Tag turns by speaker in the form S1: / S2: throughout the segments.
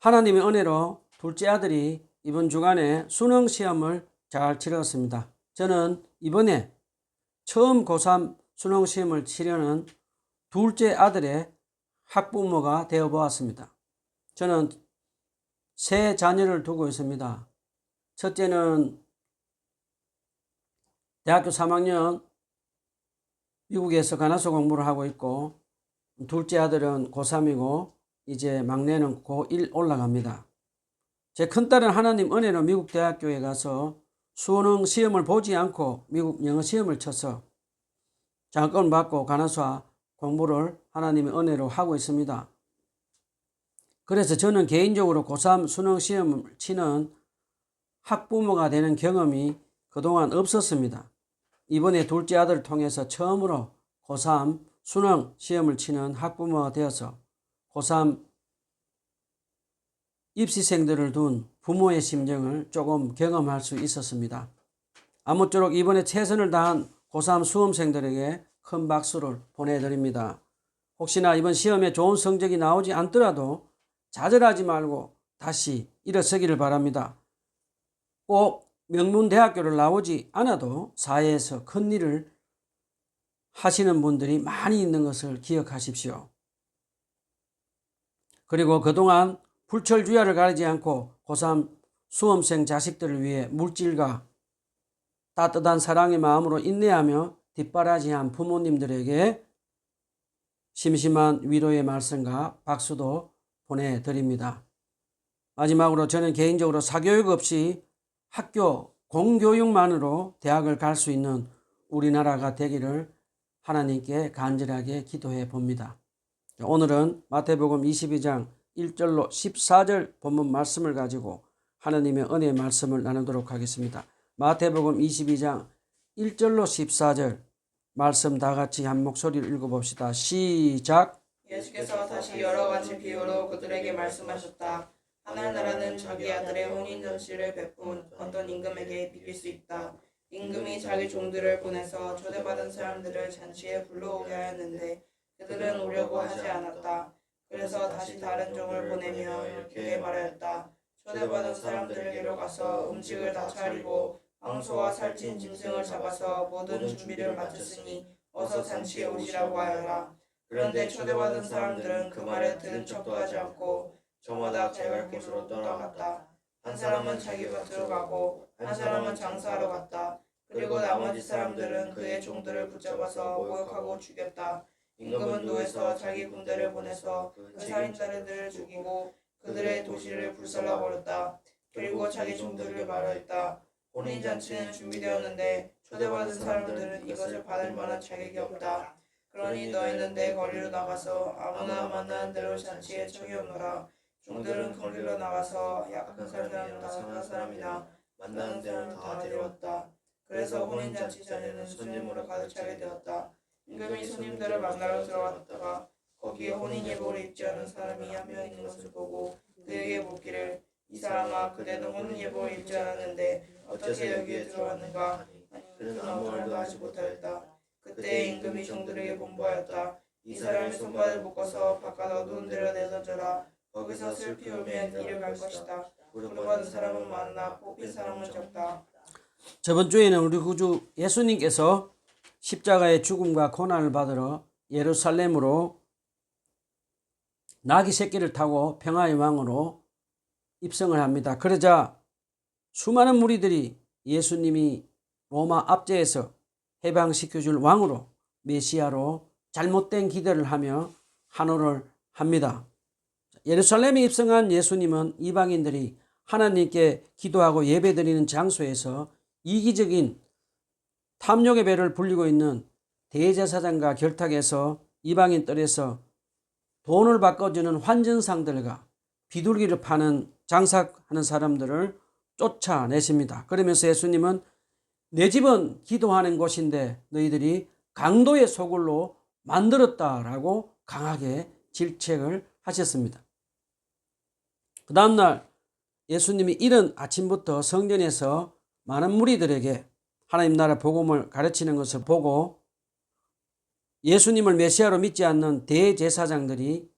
S1: 하나님의 은혜로 둘째 아들이 이번 주간에 수능 시험을 잘 치렀습니다. 저는 이번에 처음 고3 수능 시험을 치려는 둘째 아들의 학부모가 되어 보았습니다. 저는 세 자녀를 두고 있습니다. 첫째는 대학교 3학년 미국에서 가나서 공부를 하고 있고, 둘째 아들은 고3이고 이제 막내는 고1 올라갑니다. 제 큰딸은 하나님 은혜로 미국 대학교에 가서 수능 시험을 보지 않고 미국 영어 시험을 쳐서 장학금을 받고 가나서 공부를 하나님의 은혜로 하고 있습니다. 그래서 저는 개인적으로 고3 수능 시험을 치는 학부모가 되는 경험이 그동안 없었습니다. 이번에 둘째 아들을 통해서 처음으로 고3 수능 시험을 치는 학부모가 되어서 고3 입시생들을 둔 부모의 심정을 조금 경험할 수 있었습니다. 아무쪼록 이번에 최선을 다한 고3 수험생들에게 큰 박수를 보내드립니다. 혹시나 이번 시험에 좋은 성적이 나오지 않더라도 좌절하지 말고 다시 일어서기를 바랍니다. 꼭 명문대학교를 나오지 않아도 사회에서 큰 일을 하시는 분들이 많이 있는 것을 기억하십시오. 그리고 그동안 불철주야를 가리지 않고 고3 수험생 자식들을 위해 물질과 따뜻한 사랑의 마음으로 인내하며 뒷바라지한 부모님들에게 심심한 위로의 말씀과 박수도 보내드립니다. 마지막으로 저는 개인적으로 사교육 없이 학교 공교육만으로 대학을 갈 수 있는 우리나라가 되기를 하나님께 간절하게 기도해 봅니다. 오늘은 마태복음 22장 1절로 14절 본문 말씀을 가지고 하나님의 은혜의 말씀을 나누도록 하겠습니다. 마태복음 22장 1절로 14절 말씀 다 같이 한 목소리를 읽어봅시다. 시작.
S2: 예수께서 다시 여러 가지 비유로 그들에게 말씀하셨다. 하늘나라는 자기 아들의 혼인잔치를 베푼 어떤 임금에게 비길 수 있다. 임금이 자기 종들을 보내서 초대받은 사람들을 잔치에 불러오게 하였는데 그들은 오려고 하지 않았다. 그래서 다시 다른 종을 보내며 이렇게 말하였다. 초대받은 사람들에게로 가서 음식을 다 차리고 황소와 살찐 짐승을 잡아서 모든 준비를 마쳤으니 어서 잔치에 오시라고 하여라. 그런데 초대받은 사람들은 그 말에 들은 척도 하지 않고 저마다 자기 곳으로 떠나갔다. 한 사람은 자기 밭으로 가고 한 사람은 장사하러 갔다. 그리고 나머지 사람들은 그의 종들을 붙잡아서 모욕하고 죽였다. 임금은 노에서 자기 군대를 보내서 그 살인자들을 죽이고 그들의 도시를 불살라버렸다. 그리고 자기 종들을 말하였다. 혼인잔치는 준비되었는데 초대받은 사람들은 이것을 받을 만한 자격이 없다. 그러니 너희는 내 거리로 나가서 아무나 만나는 대로 잔치에 청해오너라. 종들은 거리로 나가서 약한 사람이나 상한 사람이나 만나는 대로 다 데려왔다. 그래서 혼인잔치 자리는 손님으로 가득 차게 되었다. 임금이 손님들을 만나러 들어갔다가 거기에 혼인 예복을 입지 않은 사람이 한 명 있는 것을 보고 그에게 묻기를 이 사람아 그대는 혼인 예복을 입지 않았는데 어떻게 여기에 들어왔는가? 그는 아무 말도 하지 못하였다. 그때 임금이 종들에게 공보하였다. 이 사람의 손발을 묶어서 바깥 어두운 데로 내던져라. 거기서 슬피 울며 이를 갈 것이다. 부름받은 사람은 많으나 뽑힌 사람은 적다.
S1: 저번 주에는 우리 구주 예수님께서 십자가의 죽음과 고난을 받으러 예루살렘으로 나귀 새끼를 타고 평화의 왕으로 입성을 합니다. 그러자 수많은 무리들이 예수님이 로마 압제에서 해방시켜줄 왕으로 메시아로 잘못된 기대를 하며 환호를 합니다. 예루살렘에 입성한 예수님은 이방인들이 하나님께 기도하고 예배드리는 장소에서 이기적인 탐욕의 배를 불리고 있는 대제사장과 결탁해서 이방인 뜰에서 돈을 바꿔주는 환전상들과 비둘기를 파는 장사하는 사람들을 쫓아내십니다. 그러면서 예수님은 내 집은 기도하는 곳인데 너희들이 강도의 소굴로 만들었다라고 강하게 질책을 하셨습니다. 그 다음날 예수님이 이른 아침부터 성전에서 많은 무리들에게 하나님 나라 복음을 가르치는 것을 보고 예수님을 메시아로 믿지 않는 대제사장들이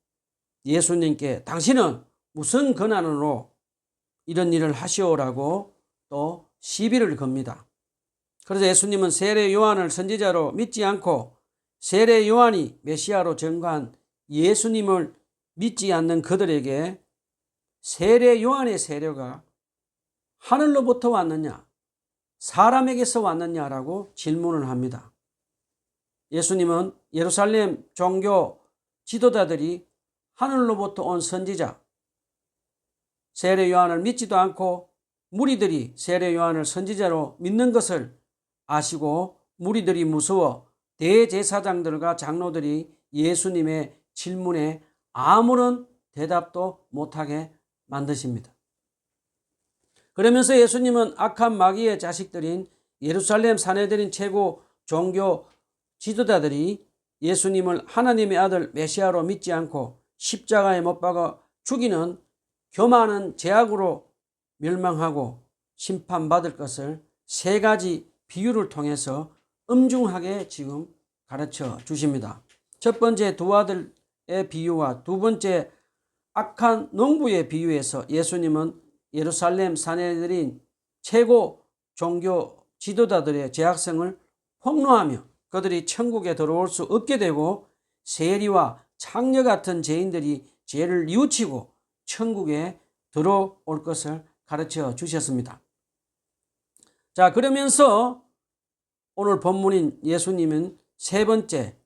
S1: 예수님께 당신은 무슨 권한으로 이런 일을 하시오라고 또 시비를 겁니다. 그래서 예수님은 세례 요한을 선지자로 믿지 않고 세례 요한이 메시아로 전가한 예수님을 믿지 않는 그들에게 세례 요한의 세례가 하늘로부터 왔느냐 사람에게서 왔느냐라고 질문을 합니다. 예수님은 예루살렘 종교 지도자들이 하늘로부터 온 선지자 세례 요한을 믿지도 않고 무리들이 세례 요한을 선지자로 믿는 것을 아시고 무리들이 무서워 대제사장들과 장로들이 예수님의 질문에 아무런 대답도 못하게 만드십니다. 그러면서 예수님은 악한 마귀의 자식들인 예루살렘 사내들인 최고 종교 지도자들이 예수님을 하나님의 아들 메시아로 믿지 않고 십자가에 못 박아 죽이는 교만한 죄악으로 멸망하고 심판받을 것을 세 가지 비유를 통해서 엄중하게 지금 가르쳐 주십니다. 첫 번째 두 아들의 비유와 두 번째 악한 농부의 비유에서 예수님은 예루살렘 사내들인 최고 종교 지도자들의 죄악성을 폭로하며 그들이 천국에 들어올 수 없게 되고 세리와 창녀 같은 죄인들이 죄를 뉘우치고 천국에 들어올 것을 가르쳐 주셨습니다. 자, 그러면서 오늘 본문인 예수님은 세 번째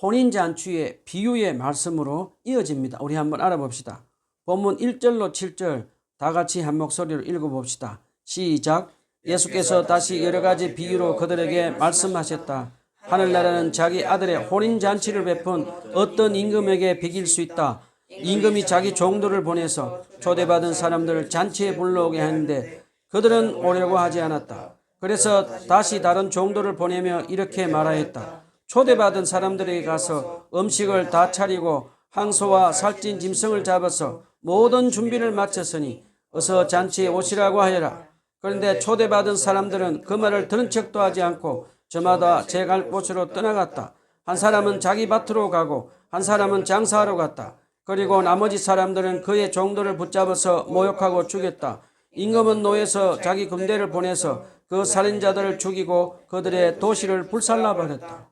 S1: 혼인잔치의 비유의 말씀으로 이어집니다. 우리 한번 알아봅시다. 본문 1절로 7절 다 같이 한 목소리로 읽어봅시다. 시작. 예수께서 다시 여러 가지 비유로 그들에게 말씀하셨다. 하늘나라는 자기 아들의 혼인잔치를 베푼 어떤 임금에게 비길 수 있다. 임금이 자기 종들을 보내서 초대받은 사람들을 잔치에 불러오게 하는데 그들은 오려고 하지 않았다. 그래서 다시 다른 종들을 보내며 이렇게 말하였다. 초대받은 사람들에게 가서 음식을 다 차리고 항소와 살찐 짐승을 잡아서 모든 준비를 마쳤으니 어서 잔치에 오시라고 하여라. 그런데 초대받은 사람들은 그 말을 들은 척도 하지 않고 저마다 제 갈 곳으로 떠나갔다. 한 사람은 자기 밭으로 가고 한 사람은 장사하러 갔다. 그리고 나머지 사람들은 그의 종들을 붙잡아서 모욕하고 죽였다. 임금은 노예서 자기 군대를 보내서 그 살인자들을 죽이고 그들의 도시를 불살라버렸다.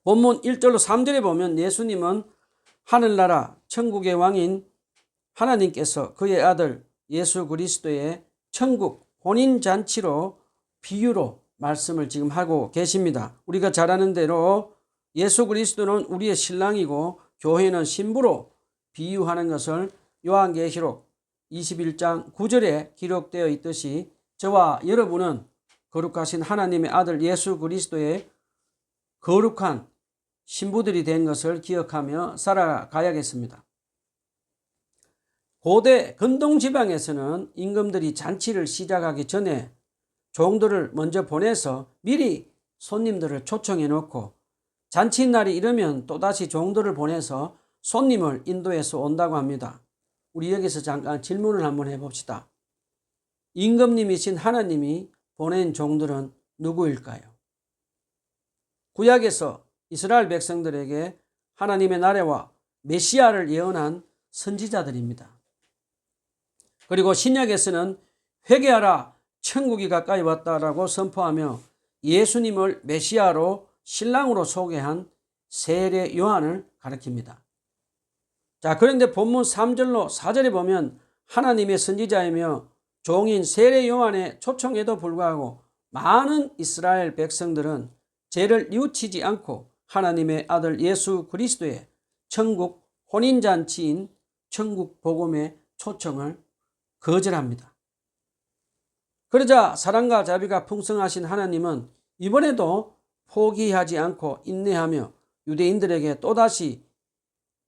S1: 본문 1절로 3절에 보면 예수님은 하늘나라 천국의 왕인 하나님께서 그의 아들 예수 그리스도의 천국 혼인잔치로 비유로 말씀을 지금 하고 계십니다. 우리가 잘 아는 대로 예수 그리스도는 우리의 신랑이고 교회는 신부로 비유하는 것을 요한계시록 21장 9절에 기록되어 있듯이 저와 여러분은 거룩하신 하나님의 아들 예수 그리스도의 거룩한 신부들이 된 것을 기억하며 살아가야겠습니다. 고대 근동지방에서는 임금들이 잔치를 시작하기 전에 종들을 먼저 보내서 미리 손님들을 초청해 놓고 잔치날이 이르면 또다시 종들을 보내서 손님을 인도해서 온다고 합니다. 우리 여기서 잠깐 질문을 한번 해봅시다. 임금님이신 하나님이 보낸 종들은 누구일까요? 구약에서 이스라엘 백성들에게 하나님의 나라와 메시아를 예언한 선지자들입니다. 그리고 신약에서는 회개하라 천국이 가까이 왔다라고 선포하며 예수님을 메시아로 신랑으로 소개한 세례 요한을 가리킵니다. 자, 그런데 본문 3절로 4절에 보면 하나님의 선지자이며 종인 세례 요한의 초청에도 불구하고 많은 이스라엘 백성들은 죄를 뉘우치지 않고 하나님의 아들 예수 그리스도의 천국 혼인잔치인 천국 복음의 초청을 거절합니다. 그러자 사랑과 자비가 풍성하신 하나님은 이번에도 포기하지 않고 인내하며 유대인들에게 또다시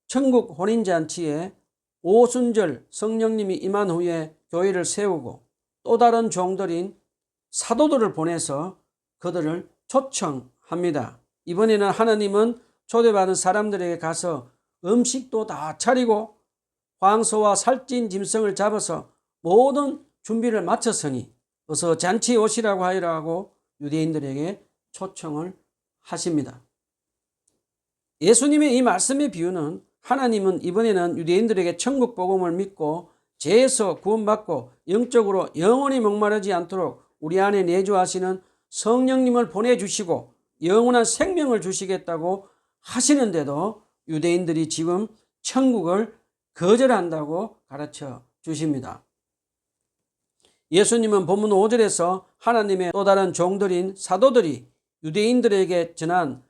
S1: 천국 혼인잔치에 오순절 성령님이 임한 후에 교회를 세우고 또 다른 종들인 사도들을 보내서 그들을 초청합니다. 이번에는 하나님은 초대받은 사람들에게 가서 음식도 다 차리고 황소와 살찐 짐승을 잡아서 모든 준비를 마쳤으니 어서 잔치에 오시라고 하라고 유대인들에게 초청을 하십니다. 예수님의 이 말씀의 비유는 하나님은 이번에는 유대인들에게 천국 복음을 믿고 죄에서 구원받고 영적으로 영원히 목마르지 않도록 우리 안에 내주하시는 성령님을 보내주시고 영원한 생명을 주시겠다고 하시는데도 유대인들이 지금 천국을 거절한다고 가르쳐 주십니다. 예수님은 본문 5절에서 하나님의 또 다른 종들인 사도들이 유대인들에게 전한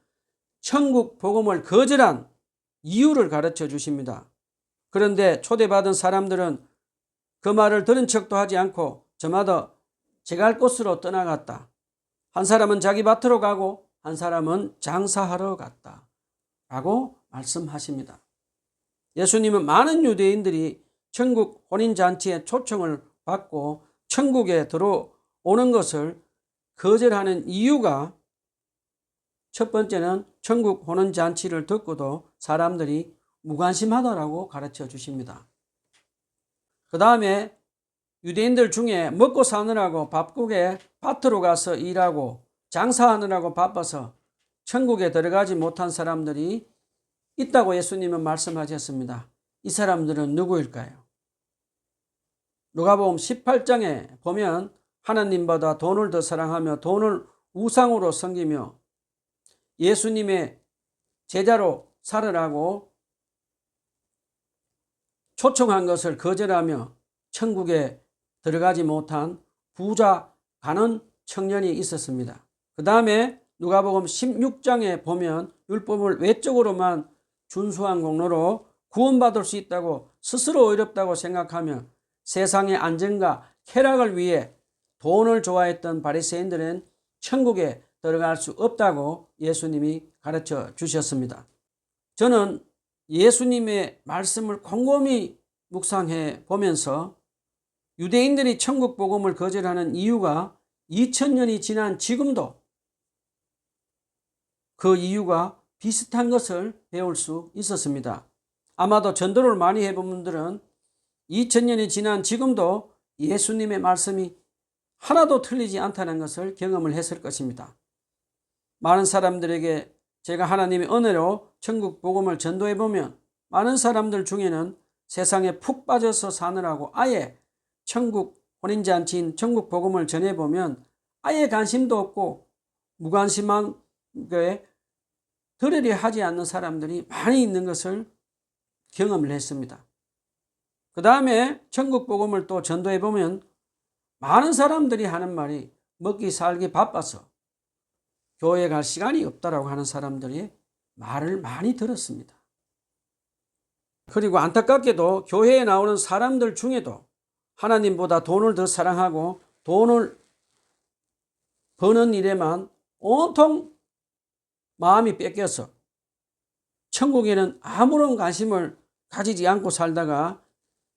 S1: 천국 복음을 거절한 이유를 가르쳐 주십니다. 그런데 초대받은 사람들은 그 말을 들은 척도 하지 않고 저마다 제갈 곳으로 떠나갔다. 한 사람은 자기 밭으로 가고 한 사람은 장사하러 갔다. 라고 말씀하십니다. 예수님은 많은 유대인들이 천국 혼인잔치의 초청을 받고 천국에 들어오는 것을 거절하는 이유가 첫 번째는 천국 혼인잔치를 듣고도 사람들이 무관심하다라고 가르쳐 주십니다. 그 다음에 유대인들 중에 먹고 사느라고 바쁘게 밭으로 가서 일하고 장사하느라고 바빠서 천국에 들어가지 못한 사람들이 있다고 예수님은 말씀하셨습니다. 이 사람들은 누구일까요? 누가복음 18장에 보면 하나님보다 돈을 더 사랑하며 돈을 우상으로 섬기며 예수님의 제자로 살으라고 초청한 것을 거절하며 천국에 들어가지 못한 부자 가난 청년이 있었습니다. 그 다음에 누가복음 16장에 보면 율법을 외적으로만 준수한 공로로 구원받을 수 있다고 스스로 의롭다고 생각하며 세상의 안정과 쾌락을 위해 돈을 좋아했던 바리새인들은 천국에 들어갈 수 없다고 예수님이 가르쳐 주셨습니다. 저는 예수님의 말씀을 곰곰이 묵상해 보면서 유대인들이 천국 복음을 거절하는 이유가 2000년이 지난 지금도 그 이유가 비슷한 것을 배울 수 있었습니다. 아마도 전도를 많이 해본 분들은 2000년이 지난 지금도 예수님의 말씀이 하나도 틀리지 않다는 것을 경험을 했을 것입니다. 많은 사람들에게 제가 하나님의 은혜로 천국 복음을 전도해 보면 많은 사람들 중에는 세상에 푹 빠져서 사느라고 아예 천국 혼인잔치인 천국 복음을 전해보면 아예 관심도 없고 무관심한 게 들으려 하지 않는 사람들이 많이 있는 것을 경험을 했습니다. 그 다음에 천국 복음을 또 전도해 보면 많은 사람들이 하는 말이 먹기 살기 바빠서 교회 갈 시간이 없다라고 하는 사람들이 말을 많이 들었습니다. 그리고 안타깝게도 교회에 나오는 사람들 중에도 하나님보다 돈을 더 사랑하고 돈을 버는 일에만 온통 마음이 뺏겨서 천국에는 아무런 관심을 가지지 않고 살다가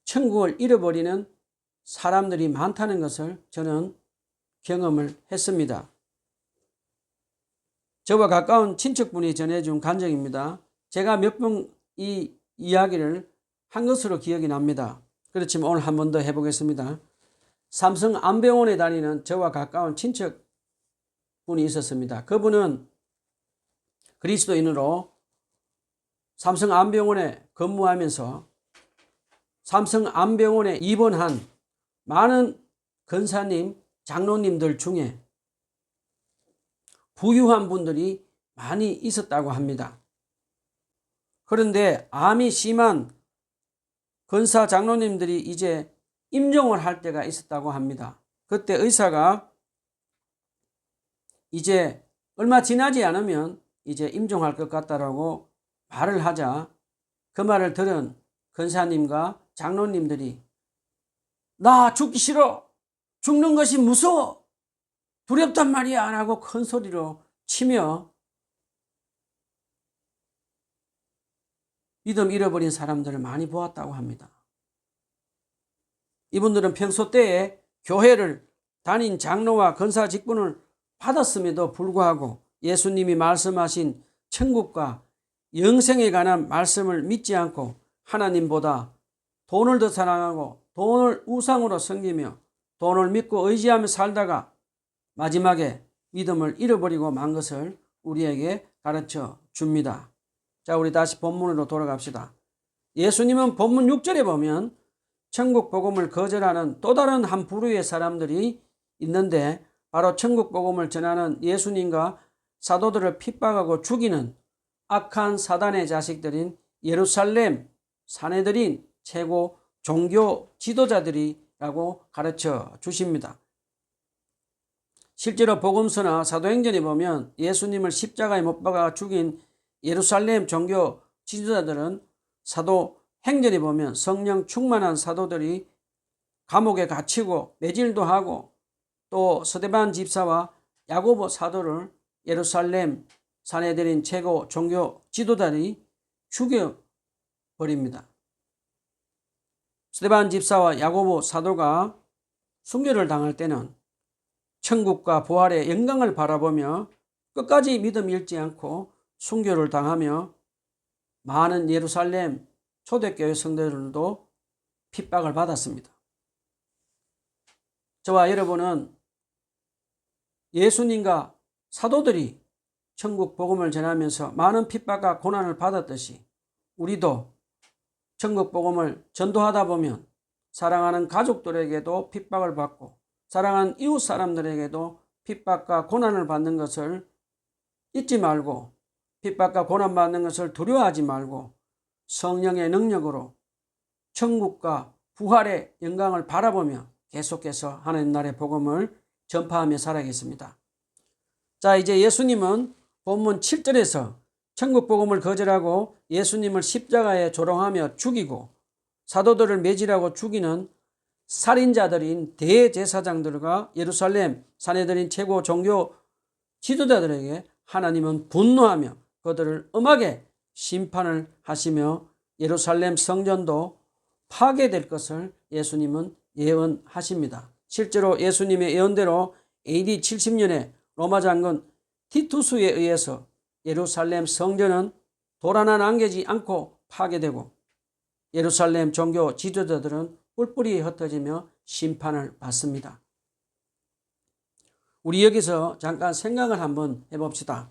S1: 천국을 잃어버리는 사람들이 많다는 것을 저는 경험을 했습니다. 저와 가까운 친척분이 전해준 간증입니다. 제가 몇 번 이 이야기를 한 것으로 기억이 납니다. 그렇지만 오늘 한 번 더 해보겠습니다. 삼성 안병원에 다니는 저와 가까운 친척분이 있었습니다. 그분은 그리스도인으로 삼성 안병원에 근무하면서 삼성 안병원에 입원한 많은 권사님, 장로님들 중에 부유한 분들이 많이 있었다고 합니다. 그런데 암이 심한 권사 장로님들이 이제 임종을 할 때가 있었다고 합니다. 그때 의사가 이제 얼마 지나지 않으면 이제 임종할 것 같다라고 말을 하자 그 말을 들은 권사님과 장로님들이 나 죽기 싫어, 죽는 것이 무서워, 두렵단 말이야 라고 큰 소리로 치며 믿음 잃어버린 사람들을 많이 보았다고 합니다. 이분들은 평소 때에 교회를 다닌 장로와 권사 직분을 받았음에도 불구하고 예수님이 말씀하신 천국과 영생에 관한 말씀을 믿지 않고 하나님보다 돈을 더 사랑하고 돈을 우상으로 섬기며 돈을 믿고 의지하며 살다가 마지막에 믿음을 잃어버리고 만 것을 우리에게 가르쳐 줍니다. 자, 우리 다시 본문으로 돌아갑시다. 예수님은 본문 6절에 보면 천국 복음을 거절하는 또 다른 한 부류의 사람들이 있는데, 바로 천국 복음을 전하는 예수님과 사도들을 핍박하고 죽이는 악한 사단의 자식들인 예루살렘 사내들인 최고 종교 지도자들이라고 가르쳐 주십니다. 실제로 복음서나 사도행전에 보면 예수님을 십자가에 못 박아 죽인 예루살렘 종교 지도자들은 사도행전에 보면 성령 충만한 사도들이 감옥에 갇히고 매질도 하고, 또 스데반 집사와 야고보 사도를 예루살렘 사내들인 최고 종교 지도자들이 죽여버립니다. 스데반 집사와 야고보 사도가 순교를 당할 때는 천국과 부활의 영광을 바라보며 끝까지 믿음 잃지 않고 순교를 당하며 많은 예루살렘 초대교회 성도들도 핍박을 받았습니다. 저와 여러분은 예수님과 사도들이 천국 복음을 전하면서 많은 핍박과 고난을 받았듯이 우리도 천국 복음을 전도하다 보면 사랑하는 가족들에게도 핍박을 받고 사랑하는 이웃 사람들에게도 핍박과 고난을 받는 것을 잊지 말고, 핍박과 고난받는 것을 두려워하지 말고 성령의 능력으로 천국과 부활의 영광을 바라보며 계속해서 하나님 나라의 복음을 전파하며 살아가겠습니다. 자, 이제 예수님은 본문 7절에서 천국 복음을 거절하고 예수님을 십자가에 조롱하며 죽이고 사도들을 매질하고 죽이는 살인자들인 대제사장들과 예루살렘 사내들인 최고 종교 지도자들에게 하나님은 분노하며 그들을 엄하게 심판을 하시며 예루살렘 성전도 파괴될 것을 예수님은 예언하십니다. 실제로 예수님의 예언대로 AD 70년에 로마 장군 티투스에 의해서 예루살렘 성전은 돌 하나 남기지 않고 파괴되고 예루살렘 종교 지도자들은 뿔뿔이 흩어지며 심판을 받습니다. 우리 여기서 잠깐 생각을 한번 해봅시다.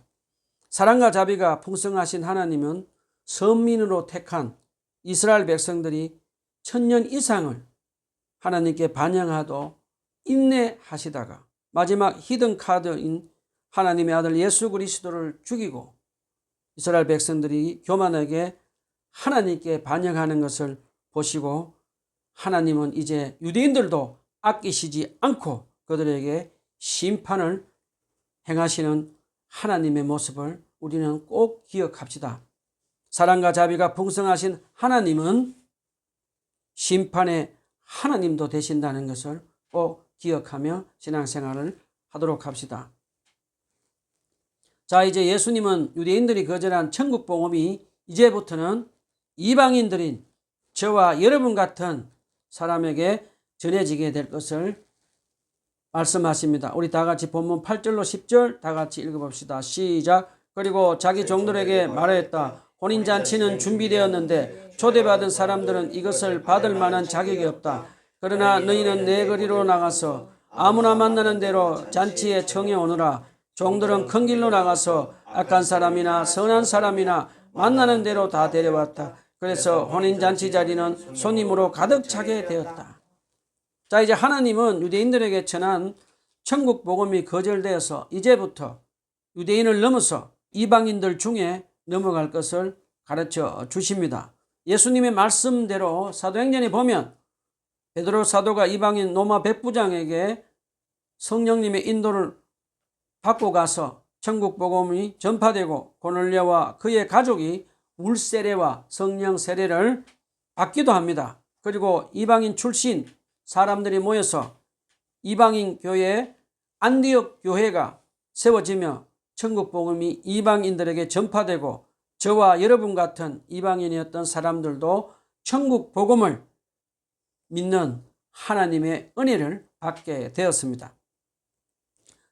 S1: 사랑과 자비가 풍성하신 하나님은 선민으로 택한 이스라엘 백성들이 1000년 이상을 하나님께 반영하도 인내하시다가 마지막 히든 카드인 하나님의 아들 예수 그리스도를 죽이고 이스라엘 백성들이 교만하게 하나님께 반영하는 것을 보시고 하나님은 이제 유대인들도 아끼시지 않고 그들에게 심판을 행하시는 하나님의 모습을 우리는 꼭 기억합시다. 사랑과 자비가 풍성하신 하나님은 심판의 하나님도 되신다는 것을 꼭 기억하며 신앙생활을 하도록 합시다. 자, 이제 예수님은 유대인들이 거절한 천국 복음이 이제부터는 이방인들인 저와 여러분 같은 사람에게 전해지게 될 것을 말씀하십니다. 우리 다 같이 본문 8절로 10절 다 같이 읽어봅시다. 시작. 그리고 자기 종들에게 말하였다. 혼인잔치는 준비되었는데 초대받은 사람들은 이것을 받을 만한 자격이 없다. 그러나 너희는 내 거리로 나가서 아무나 만나는 대로 잔치에 청해 오느라. 종들은 큰 길로 나가서 악한 사람이나 선한 사람이나 만나는 대로 다 데려왔다. 그래서 혼인잔치 자리는 손님으로 가득 차게 되었다. 자, 이제 하나님은 유대인들에게 전한 천국 복음이 거절되어서 이제부터 유대인을 넘어서 이방인들 중에 넘어갈 것을 가르쳐 주십니다. 예수님의 말씀대로 사도행전에 보면 베드로 사도가 이방인 로마 백부장에게 성령님의 인도를 받고 가서 천국 복음이 전파되고 고넬료와 그의 가족이 물세례와 성령 세례를 받기도 합니다. 그리고 이방인 출신 사람들이 모여서 이방인 교회 안디옥 교회가 세워지며 천국 복음이 이방인들에게 전파되고 저와 여러분 같은 이방인이었던 사람들도 천국 복음을 믿는 하나님의 은혜를 받게 되었습니다.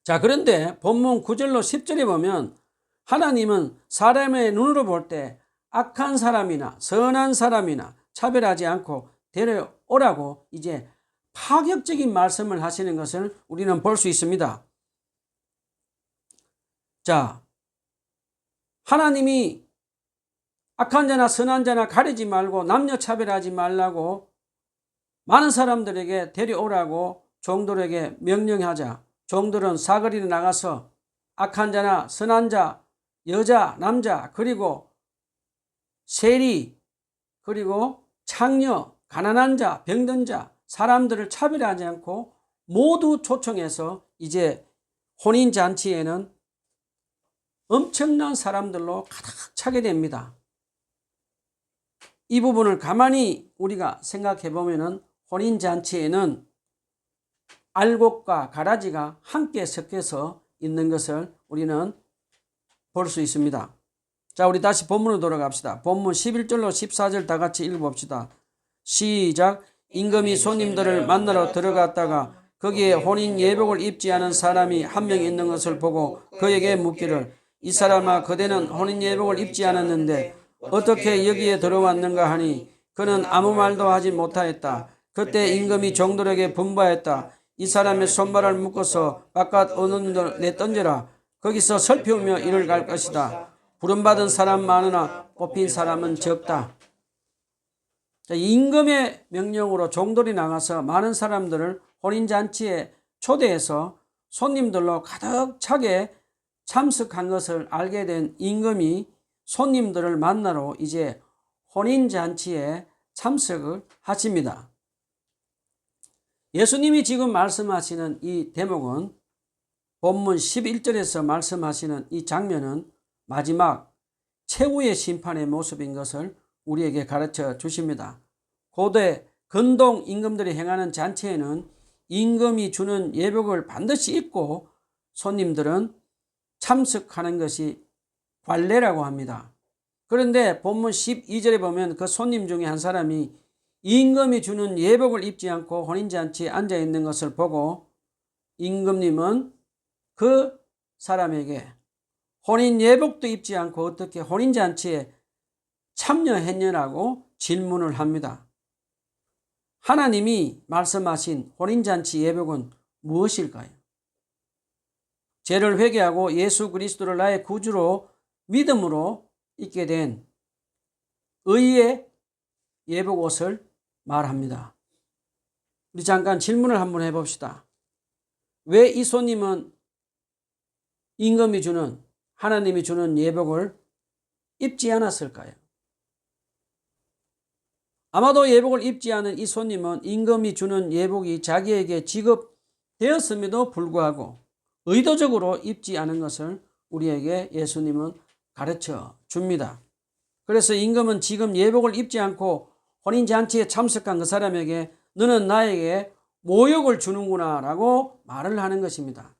S1: 자, 그런데 본문 9절로 10절에 보면 하나님은 사람의 눈으로 볼 때 악한 사람이나 선한 사람이나 차별하지 않고 데려오라고 이제 파격적인 말씀을 하시는 것을 우리는 볼 수 있습니다. 자, 하나님이 악한 자나 선한 자나 가리지 말고 남녀 차별하지 말라고 많은 사람들에게 데려오라고 종들에게 명령하자. 종들은 사거리에 나가서 악한 자나 선한 자, 여자, 남자, 그리고 세리, 그리고 창녀, 가난한 자, 병든 자, 사람들을 차별하지 않고 모두 초청해서 이제 혼인잔치에는 엄청난 사람들로 가득 차게 됩니다. 이 부분을 가만히 우리가 생각해 보면은 혼인잔치에는 알곡과 가라지가 함께 섞여서 있는 것을 우리는 볼 수 있습니다. 자, 우리 다시 본문으로 돌아갑시다. 본문 11절로 14절 다 같이 읽어봅시다. 시작. 임금이 손님들을 만나러 들어갔다가 거기에 혼인 예복을 입지 않은 사람이 한 명 있는 것을 보고 그에게 묻기를 이 사람아 그대는 혼인 예복을 입지 않았는데 어떻게 여기에 들어왔는가 하니 그는 아무 말도 하지 못하였다. 그때 임금이 종들에게 분부하였다. 이 사람의 손발을 묶어서 바깥 어느 내던져라. 거기서 살피우며 이를 갈 것이다. 부름받은 사람 많으나 뽑힌 사람은 적다. 임금의 명령으로 종들이 나가서 많은 사람들을 혼인잔치에 초대해서 손님들로 가득 차게 참석한 것을 알게 된 임금이 손님들을 만나러 이제 혼인잔치에 참석을 하십니다. 예수님이 지금 말씀하시는 이 대목은 본문 11절에서 말씀하시는 이 장면은 마지막 최후의 심판의 모습인 것을 우리에게 가르쳐 주십니다. 고대 근동 임금들이 행하는 잔치에는 임금이 주는 예복을 반드시 입고 손님들은 참석하는 것이 관례라고 합니다. 그런데 본문 12절에 보면 그 손님 중에 한 사람이 임금이 주는 예복을 입지 않고 혼인잔치에 앉아 있는 것을 보고 임금님은 그 사람에게 혼인 예복도 입지 않고 어떻게 혼인잔치에 참여했냐고 질문을 합니다. 하나님이 말씀하신 혼인잔치 예복은 무엇일까요? 죄를 회개하고 예수 그리스도를 나의 구주로 믿음으로 입게 된 의의 예복 옷을 말합니다. 우리 잠깐 질문을 한번 해봅시다. 왜 이 손님은 임금이 주는 하나님이 주는 예복을 입지 않았을까요? 아마도 예복을 입지 않은 이 손님은 임금이 주는 예복이 자기에게 지급되었음에도 불구하고 의도적으로 입지 않은 것을 우리에게 예수님은 가르쳐 줍니다. 그래서 임금은 지금 예복을 입지 않고 혼인잔치에 참석한 그 사람에게 너는 나에게 모욕을 주는구나 라고 말을 하는 것입니다.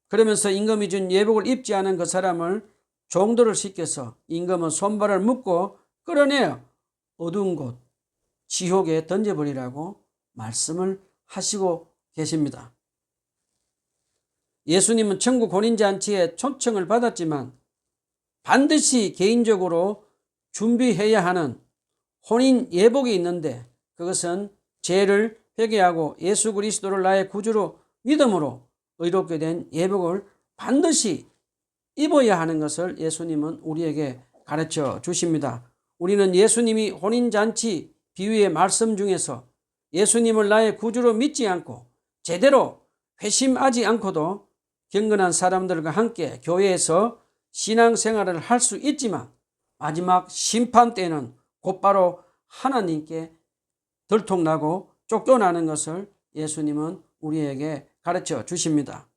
S1: 그러면서 임금이 준 예복을 입지 않은 그 사람을 종들을 시켜서 임금은 손발을 묶고 끌어내어 어두운 곳 지옥에 던져버리라고 말씀을 하시고 계십니다. 예수님은 천국 혼인잔치에 초청을 받았지만 반드시 개인적으로 준비해야 하는 혼인 예복이 있는데 그것은 죄를 회개하고 예수 그리스도를 나의 구주로 믿음으로 의롭게 된 예복을 반드시 입어야 하는 것을 예수님은 우리에게 가르쳐 주십니다. 우리는 예수님이 혼인잔치 비유의 말씀 중에서 예수님을 나의 구주로 믿지 않고 제대로 회심하지 않고도 경건한 사람들과 함께 교회에서 신앙생활을 할 수 있지만 마지막 심판 때는 곧바로 하나님께 들통나고 쫓겨나는 것을 예수님은 우리에게 가르쳐 주십니다.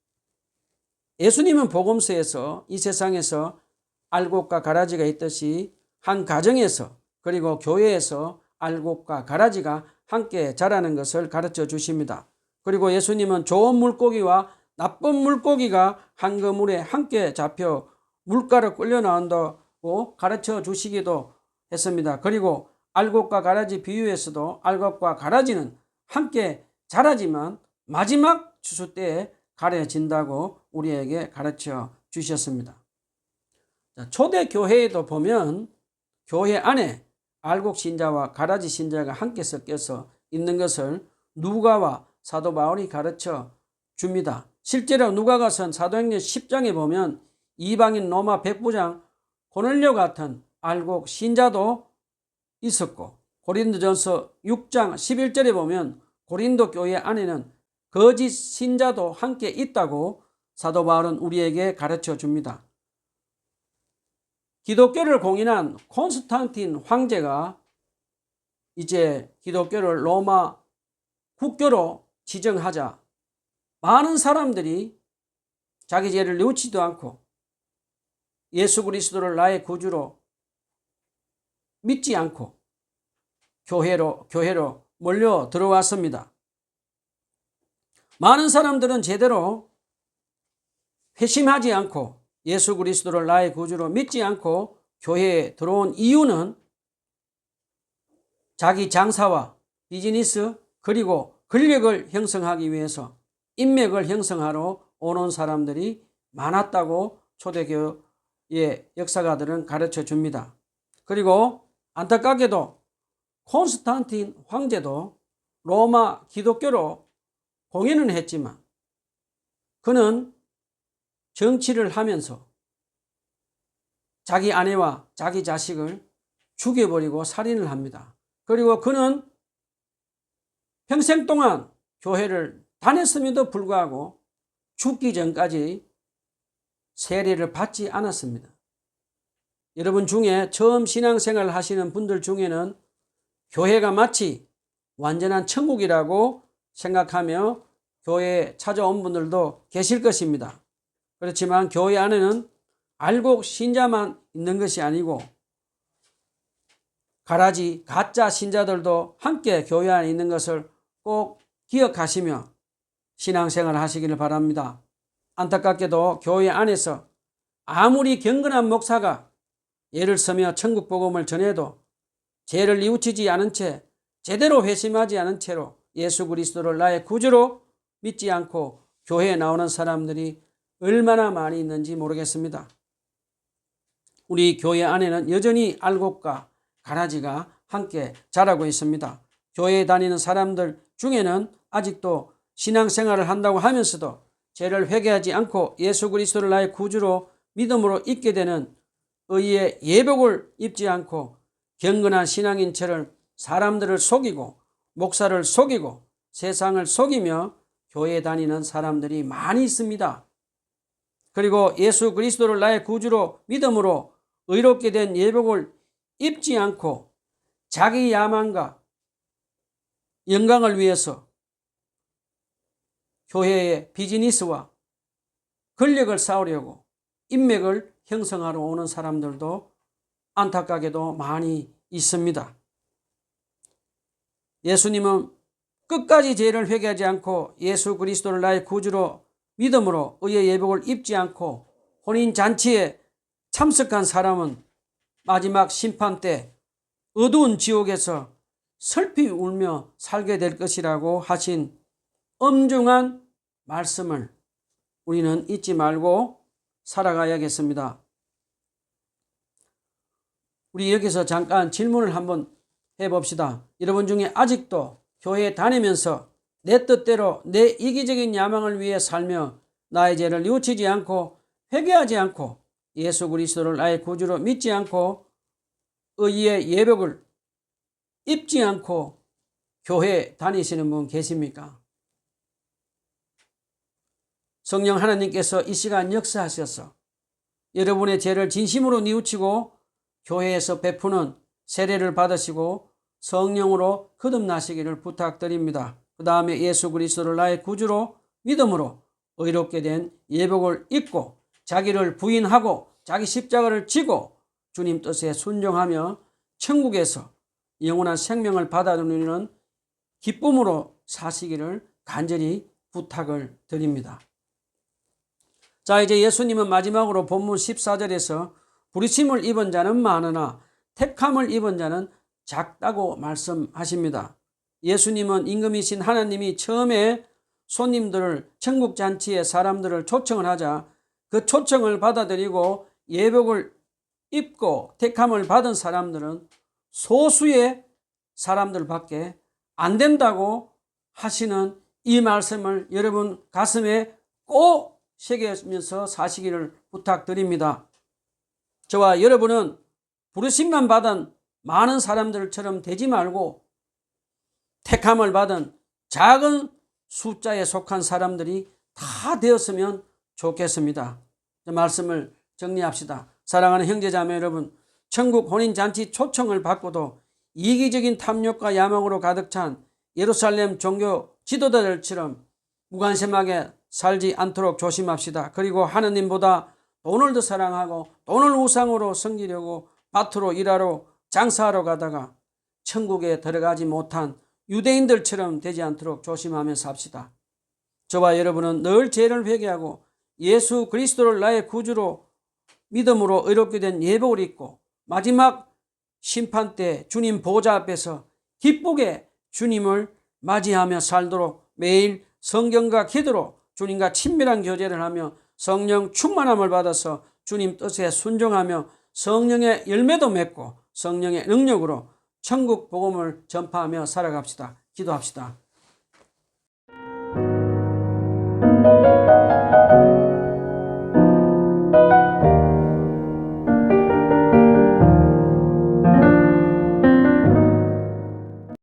S1: 예수님은 복음서에서 이 세상에서 알곡과 가라지가 있듯이 한 가정에서 그리고 교회에서 알곡과 가라지가 함께 자라는 것을 가르쳐 주십니다. 그리고 예수님은 좋은 물고기와 나쁜 물고기가 한 그물에 함께 잡혀 물가로 끌려 나온다고 가르쳐 주시기도 했습니다. 그리고 알곡과 가라지 비유에서도 알곡과 가라지는 함께 자라지만 마지막 추수 때에 가려진다고 우리에게 가르쳐 주셨습니다. 초대 교회에도 보면 교회 안에 알곡 신자와 가라지 신자가 함께 섞여서 있는 것을 누가와 사도 바울이 가르쳐 줍니다. 실제로 누가가선 사도행전 10장에 보면 이방인 로마 백부장 고넬료 같은 알곡 신자도 있었고, 고린도전서 6장 11절에 보면 고린도 교회 안에는 거짓 신자도 함께 있다고 사도 바울은 우리에게 가르쳐 줍니다. 기독교를 공인한 콘스탄틴 황제가 이제 기독교를 로마 국교로 지정하자 많은 사람들이 자기 죄를 뉘우치지도 않고 예수 그리스도를 나의 구주로 믿지 않고 교회로 몰려 들어왔습니다. 많은 사람들은 제대로 회심하지 않고 예수 그리스도를 나의 구주로 믿지 않고 교회에 들어온 이유는 자기 장사와 비즈니스 그리고 권력을 형성하기 위해서 인맥을 형성하러 오는 사람들이 많았다고 초대교회 역사가들은 가르쳐 줍니다. 그리고 안타깝게도 콘스탄틴 황제도 로마 기독교로 공인은 했지만 그는 정치를 하면서 자기 아내와 자기 자식을 죽여버리고 살인을 합니다. 그리고 그는 평생 동안 교회를 다녔음에도 불구하고 죽기 전까지 세례를 받지 않았습니다. 여러분 중에 처음 신앙생활을 하시는 분들 중에는 교회가 마치 완전한 천국이라고 생각하며 교회에 찾아온 분들도 계실 것입니다. 그렇지만 교회 안에는 알곡 신자만 있는 것이 아니고 가라지 가짜 신자들도 함께 교회 안에 있는 것을 꼭 기억하시며 신앙생활을 하시기를 바랍니다. 안타깝게도 교회 안에서 아무리 경건한 목사가 예를 서며 천국 복음을 전해도 죄를 뉘우치지 않은 채 제대로 회심하지 않은 채로 예수 그리스도를 나의 구주로 믿지 않고 교회에 나오는 사람들이 얼마나 많이 있는지 모르겠습니다. 우리 교회 안에는 여전히 알곡과 가라지가 함께 자라고 있습니다. 교회에 다니는 사람들 중에는 아직도 신앙생활을 한다고 하면서도 죄를 회개하지 않고 예수 그리스도를 나의 구주로 믿음으로 잊게 되는 의의 예복을 입지 않고 경건한 신앙인처럼 사람들을 속이고 목사를 속이고 세상을 속이며 교회에 다니는 사람들이 많이 있습니다. 그리고 예수 그리스도를 나의 구주로 믿음으로 의롭게 된 예복을 입지 않고 자기 야망과 영광을 위해서 교회의 비즈니스와 권력을 쌓으려고 인맥을 형성하러 오는 사람들도 안타깝게도 많이 있습니다. 예수님은 끝까지 죄를 회개하지 않고 예수 그리스도를 나의 구주로 믿음으로 의의 예복을 입지 않고 혼인잔치에 참석한 사람은 마지막 심판 때 어두운 지옥에서 슬피 울며 살게 될 것이라고 하신 엄중한 말씀을 우리는 잊지 말고 살아가야겠습니다. 우리 여기서 잠깐 질문을 한번 해봅시다. 여러분 중에 아직도 교회에 다니면서 내 뜻대로 내 이기적인 야망을 위해 살며 나의 죄를 뉘우치지 않고 회개하지 않고 예수 그리스도를 나의 구주로 믿지 않고 의의 예복을 입지 않고 교회 다니시는 분 계십니까? 성령 하나님께서 이 시간 역사하셔서 여러분의 죄를 진심으로 뉘우치고 교회에서 베푸는 세례를 받으시고 성령으로 거듭나시기를 부탁드립니다. 그 다음에 예수 그리스도를 나의 구주로 믿음으로 의롭게 된 예복을 입고 자기를 부인하고 자기 십자가를 지고 주님 뜻에 순종하며 천국에서 영원한 생명을 받아들이는 기쁨으로 사시기를 간절히 부탁을 드립니다. 자, 이제 예수님은 마지막으로 본문 14절에서 부르심을 입은 자는 많으나 택함을 입은 자는 작다고 말씀하십니다. 예수님은 임금이신 하나님이 처음에 손님들을 천국 잔치에 사람들을 초청을 하자 그 초청을 받아들이고 예복을 입고 택함을 받은 사람들은 소수의 사람들밖에 안 된다고 하시는 이 말씀을 여러분 가슴에 꼭 새기면서 사시기를 부탁드립니다. 저와 여러분은 부르심만 받은 많은 사람들처럼 되지 말고 택함을 받은 작은 숫자에 속한 사람들이 다 되었으면 좋겠습니다. 말씀을 정리합시다. 사랑하는 형제자매 여러분, 천국 혼인잔치 초청을 받고도 이기적인 탐욕과 야망으로 가득 찬 예루살렘 종교 지도자들처럼 무관심하게 살지 않도록 조심합시다. 그리고 하느님보다 돈을 더 사랑하고 돈을 우상으로 섬기려고 밭으로 일하러 장사하러 가다가 천국에 들어가지 못한 유대인들처럼 되지 않도록 조심하며 삽시다. 저와 여러분은 늘 죄를 회개하고 예수 그리스도를 나의 구주로 믿음으로 의롭게 된 예복을 입고 마지막 심판 때 주님 보좌 앞에서 기쁘게 주님을 맞이하며 살도록 매일 성경과 기도로 주님과 친밀한 교제를 하며 성령 충만함을 받아서 주님 뜻에 순종하며 성령의 열매도 맺고 성령의 능력으로 천국 복음을 전파하며 살아갑시다. 기도합시다.